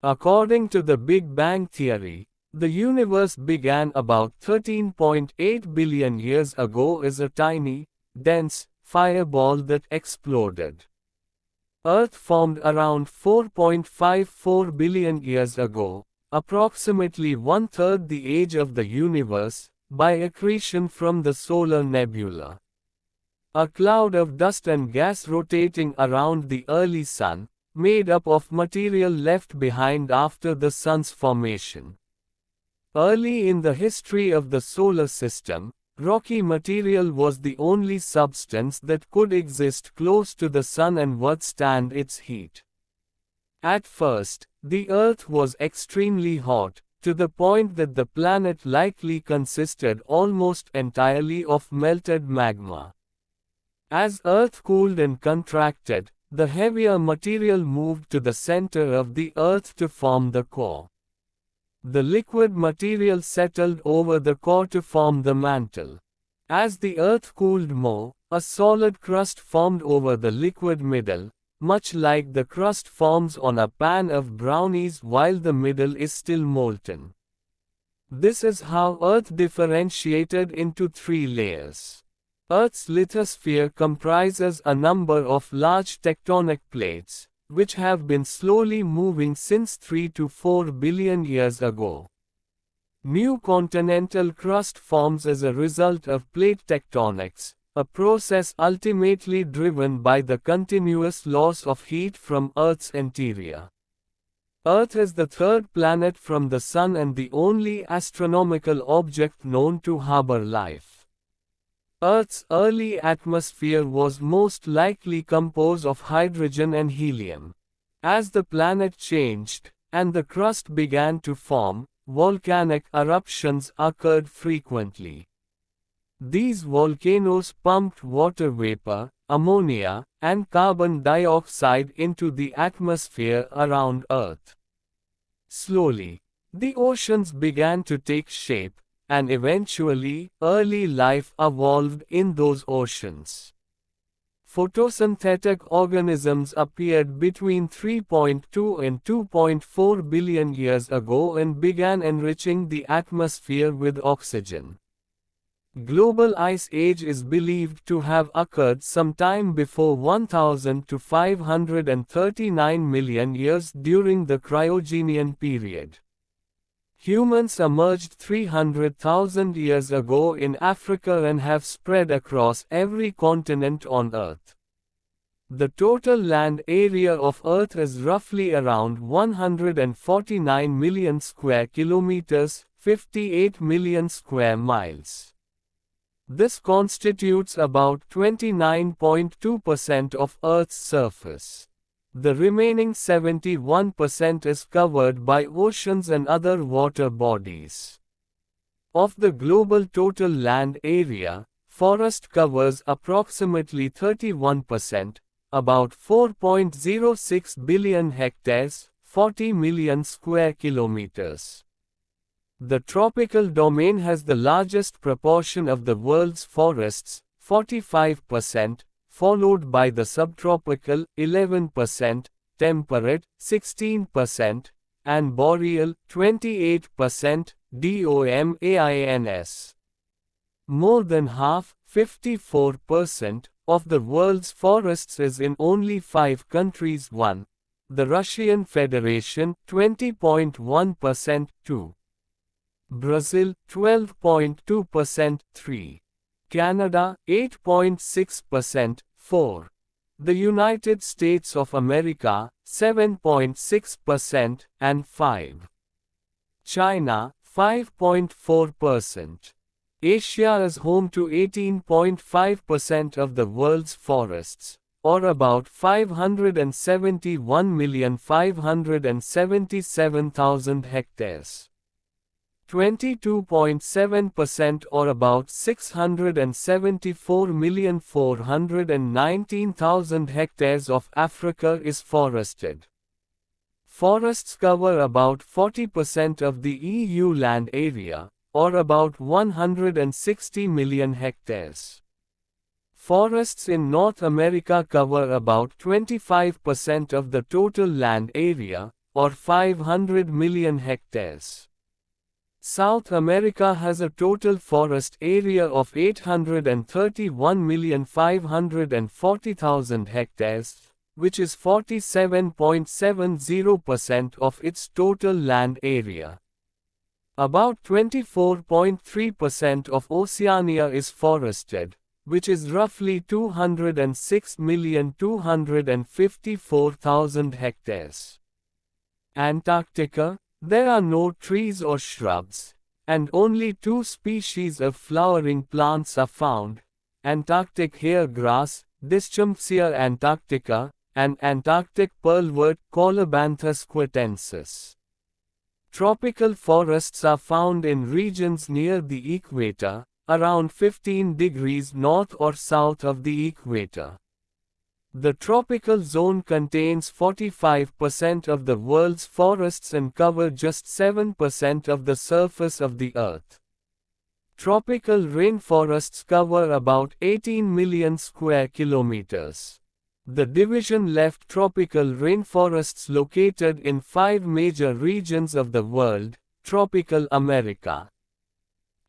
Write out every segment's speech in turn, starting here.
According to the Big Bang Theory, the universe began about 13.8 billion years ago as a tiny, dense fireball that exploded. Earth formed around 4.54 billion years ago, approximately one-third the age of the universe, by accretion from the solar nebula. A cloud of dust and gas rotating around the early Sun, made up of material left behind after the Sun's formation. Early in the history of the solar system, rocky material was the only substance that could exist close to the Sun and withstand its heat. At first, the Earth was extremely hot, to the point that the planet likely consisted almost entirely of melted magma. As Earth cooled and contracted, the heavier material moved to the center of the Earth to form the core. The liquid material settled over the core to form the mantle. As the Earth cooled more, a solid crust formed over the liquid middle, much like the crust forms on a pan of brownies while the middle is still molten. This is how Earth differentiated into three layers. Earth's lithosphere comprises a number of large tectonic plates, which have been slowly moving since 3 to 4 billion years ago. New continental crust forms as a result of plate tectonics, a process ultimately driven by the continuous loss of heat from Earth's interior. Earth is the third planet from the Sun and the only astronomical object known to harbor life. Earth's early atmosphere was most likely composed of hydrogen and helium. As the planet changed, and the crust began to form, volcanic eruptions occurred frequently. These volcanoes pumped water vapor, ammonia, and carbon dioxide into the atmosphere around Earth. Slowly, the oceans began to take shape, and eventually, early life evolved in those oceans. Photosynthetic organisms appeared between 3.2 and 2.4 billion years ago and began enriching the atmosphere with oxygen. Global ice age is believed to have occurred sometime before 1000 to 539 million years during the Cryogenian period. Humans emerged 300,000 years ago in Africa and have spread across every continent on Earth. The total land area of Earth is roughly around 149 million square kilometers, 58 million square miles. This constitutes about 29.2% of Earth's surface. The remaining 71% is covered by oceans and other water bodies. Of the global total land area, forest covers approximately 31%, about 4.06 billion hectares, 40 million square kilometers. The tropical domain has the largest proportion of the world's forests, 45%, followed by the subtropical, 11%, temperate, 16%, and boreal, 28%, DOMAINS. More than half, 54%, of the world's forests is in only 5 countries. 1. The Russian Federation, 20.1%, 2. Brazil, 12.2%, 3. Canada, 8.6%, 4. The United States of America, 7.6%, and 5. China, 5.4%. Asia is home to 18.5% of the world's forests, or about 571,577,000 hectares. 22.7% or about 674,419,000 hectares of Africa is forested. Forests cover about 40% of the EU land area, or about 160 million hectares. Forests in North America cover about 25% of the total land area, or 500 million hectares. South America has a total forest area of 831,540,000 hectares, which is 47.70% of its total land area. About 24.3% of Oceania is forested, which is roughly 206,254,000 hectares. Antarctica, there are no trees or shrubs, and only 2 species of flowering plants are found: Antarctic hairgrass, Dischimpsia antarctica, and Antarctic pearlwort, Colobanthus squatensis. Tropical forests are found in regions near the equator, around 15 degrees north or south of the equator. The tropical zone contains 45% of the world's forests and cover just 7% of the surface of the Earth. Tropical rainforests cover about 18 million square kilometers. The division left tropical rainforests located in 5 major regions of the world: Tropical America,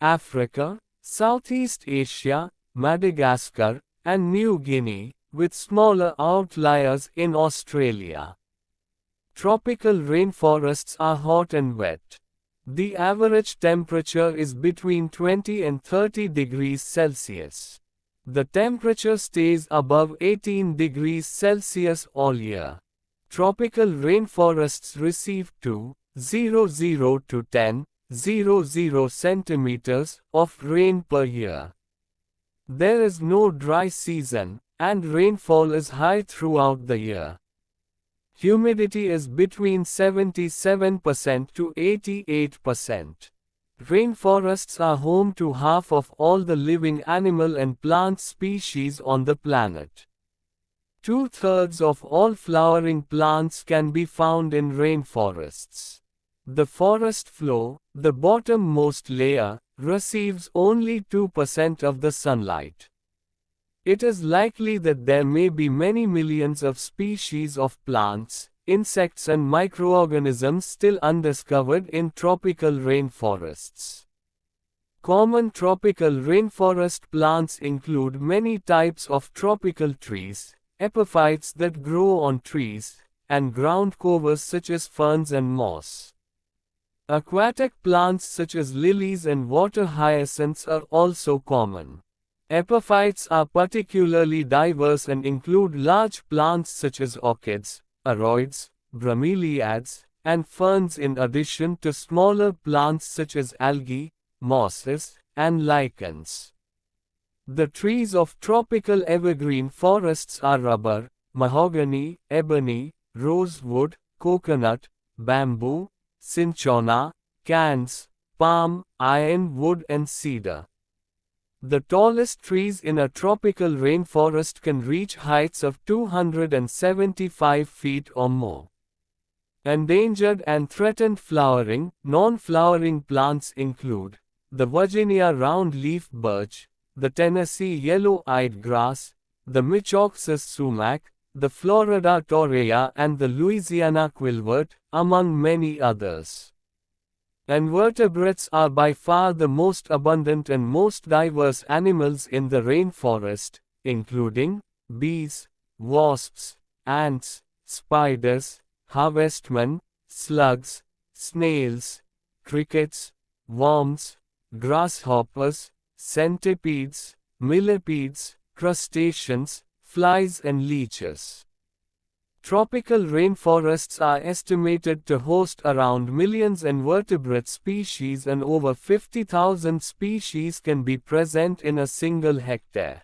Africa, Southeast Asia, Madagascar, and New Guinea, with smaller outliers in Australia. Tropical rainforests are hot and wet. The average temperature is between 20 and 30 degrees Celsius. The temperature stays above 18 degrees Celsius all year. Tropical rainforests receive 200 to 1000 centimeters of rain per year. There is no dry season, and rainfall is high throughout the year. Humidity is between 77% to 88%. Rainforests are home to half of all the living animal and plant species on the planet. 2/3 of all flowering plants can be found in rainforests. The forest floor, the bottommost layer, receives only 2% of the sunlight. It is likely that there may be many millions of species of plants, insects and microorganisms still undiscovered in tropical rainforests. Common tropical rainforest plants include many types of tropical trees, epiphytes that grow on trees, and ground covers such as ferns and moss. Aquatic plants such as lilies and water hyacinths are also common. Epiphytes are particularly diverse and include large plants such as orchids, aroids, bromeliads, and ferns, in addition to smaller plants such as algae, mosses, and lichens. The trees of tropical evergreen forests are rubber, mahogany, ebony, rosewood, coconut, bamboo, cinchona, cans, palm, ironwood and cedar. The tallest trees in a tropical rainforest can reach heights of 275 feet or more. Endangered and threatened flowering, non-flowering plants include the Virginia round-leaf birch, the Tennessee yellow-eyed grass, the Michoxus sumac, the Florida torreya and the Louisiana quillwort, among many others. Invertebrates are by far the most abundant and most diverse animals in the rainforest, including bees, wasps, ants, spiders, harvestmen, slugs, snails, crickets, worms, grasshoppers, centipedes, millipedes, crustaceans, flies and leeches. Tropical rainforests are estimated to host around millions invertebrate species, and over 50,000 species can be present in a single hectare.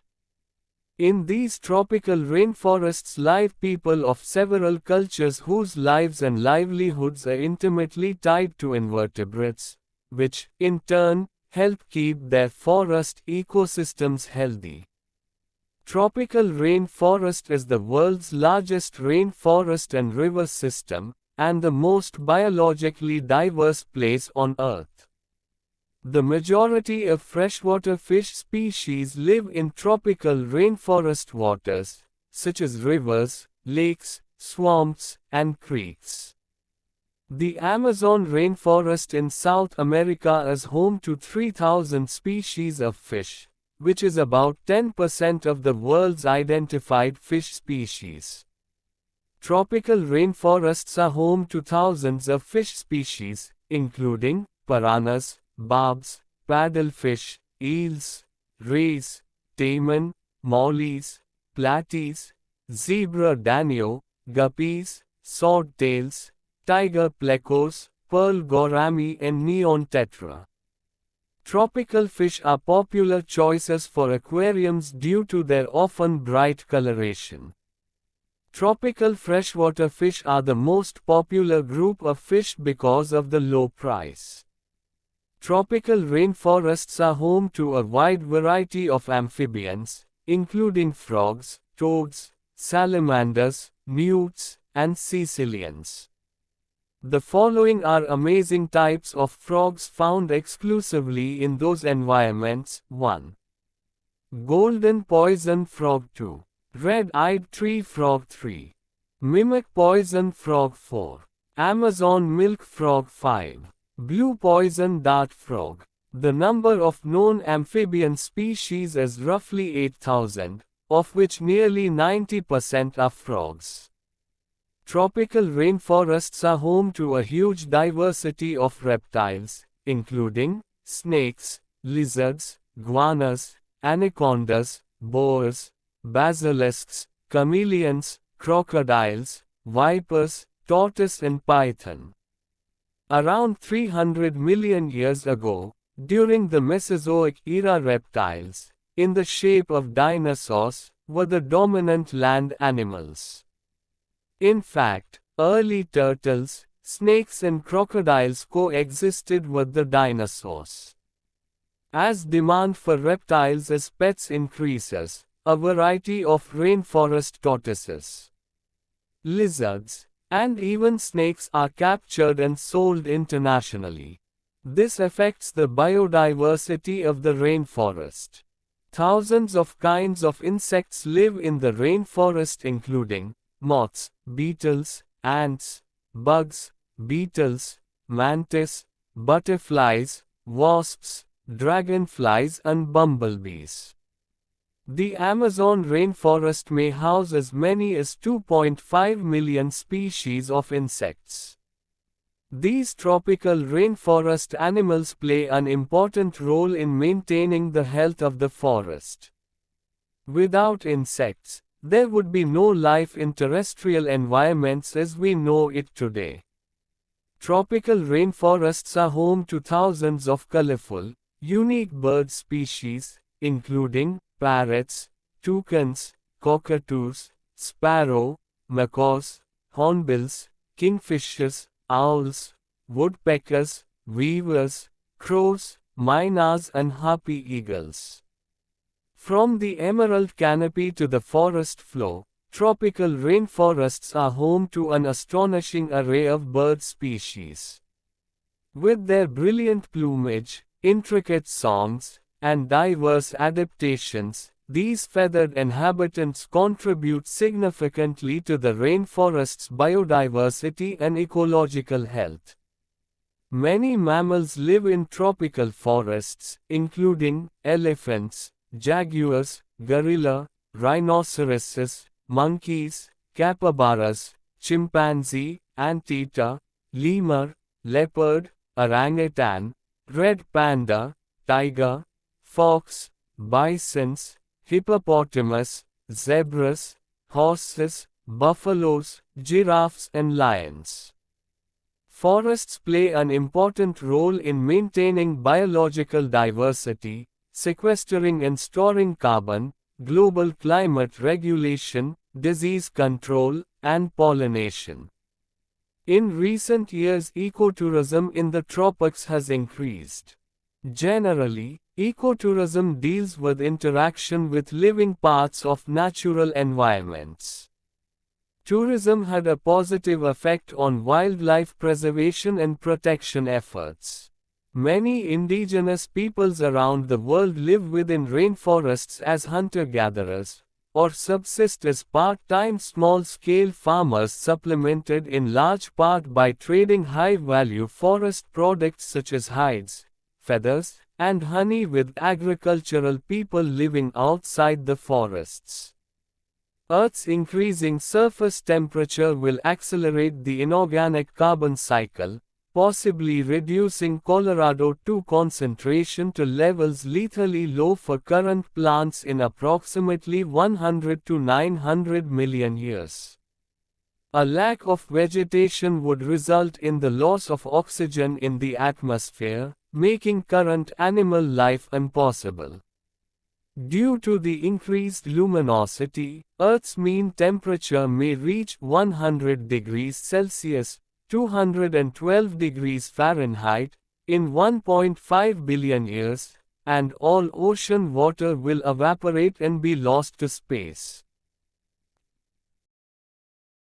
In these tropical rainforests live people of several cultures whose lives and livelihoods are intimately tied to invertebrates, which, in turn, help keep their forest ecosystems healthy. Tropical rainforest is the world's largest rainforest and river system, and the most biologically diverse place on Earth. The majority of freshwater fish species live in tropical rainforest waters, such as rivers, lakes, swamps, and creeks. The Amazon rainforest in South America is home to 3,000 species of fish, which is about 10% of the world's identified fish species. Tropical rainforests are home to thousands of fish species, including piranhas, barbs, paddlefish, eels, rays, taimen, mollies, platies, zebra danio, guppies, swordtails, tiger plecos, pearl gourami and neon tetra. Tropical fish are popular choices for aquariums due to their often bright coloration. Tropical freshwater fish are the most popular group of fish because of the low price. Tropical rainforests are home to a wide variety of amphibians, including frogs, toads, salamanders, newts, and caecilians. The following are amazing types of frogs found exclusively in those environments. 1. Golden poison frog. 2. Red-eyed tree frog. 3. Mimic poison frog. 4. Amazon milk frog. 5. Blue poison dart frog. The number of known amphibian species is roughly 8,000, of which nearly 90% are frogs. Tropical rainforests are home to a huge diversity of reptiles, including snakes, lizards, iguanas, anacondas, boars, basilisks, chameleons, crocodiles, vipers, tortoise and python. Around 300 million years ago, during the Mesozoic era, reptiles, in the shape of dinosaurs, were the dominant land animals. In fact, early turtles, snakes and crocodiles coexisted with the dinosaurs. As demand for reptiles as pets increases, a variety of rainforest tortoises, lizards, and even snakes are captured and sold internationally. This affects the biodiversity of the rainforest. Thousands of kinds of insects live in the rainforest, including moths, beetles, ants, bugs, beetles, mantis, butterflies, wasps, dragonflies and bumblebees. The Amazon rainforest may house as many as 2.5 million species of insects. These tropical rainforest animals play an important role in maintaining the health of the forest. Without insects, there would be no life in terrestrial environments as we know it today. Tropical rainforests are home to thousands of colorful, unique bird species, including parrots, toucans, cockatoos, sparrow, macaws, hornbills, kingfishers, owls, woodpeckers, weavers, crows, mynas and harpy eagles. From the emerald canopy to the forest floor, tropical rainforests are home to an astonishing array of bird species. With their brilliant plumage, intricate songs, and diverse adaptations, these feathered inhabitants contribute significantly to the rainforest's biodiversity and ecological health. Many mammals live in tropical forests, including elephants, jaguars, gorilla, rhinoceroses, monkeys, capybaras, chimpanzee, anteater, lemur, leopard, orangutan, red panda, tiger, fox, bisons, hippopotamus, zebras, horses, buffaloes, giraffes and lions. Forests play an important role in maintaining biological diversity, sequestering and storing carbon, global climate regulation, disease control, and pollination. In recent years, ecotourism in the tropics has increased. Generally, ecotourism deals with interaction with living parts of natural environments. Tourism had a positive effect on wildlife preservation and protection efforts. Many indigenous peoples around the world live within rainforests as hunter-gatherers, or subsist as part-time small-scale farmers supplemented in large part by trading high-value forest products such as hides, feathers, and honey with agricultural people living outside the forests. Earth's increasing surface temperature will accelerate the inorganic carbon cycle, possibly reducing Colorado-2 concentration to levels lethally low for current plants in approximately 100 to 900 million years. A lack of vegetation would result in the loss of oxygen in the atmosphere, making current animal life impossible. Due to the increased luminosity, Earth's mean temperature may reach 100 degrees Celsius, 212 degrees Fahrenheit, in 1.5 billion years, and all ocean water will evaporate and be lost to space.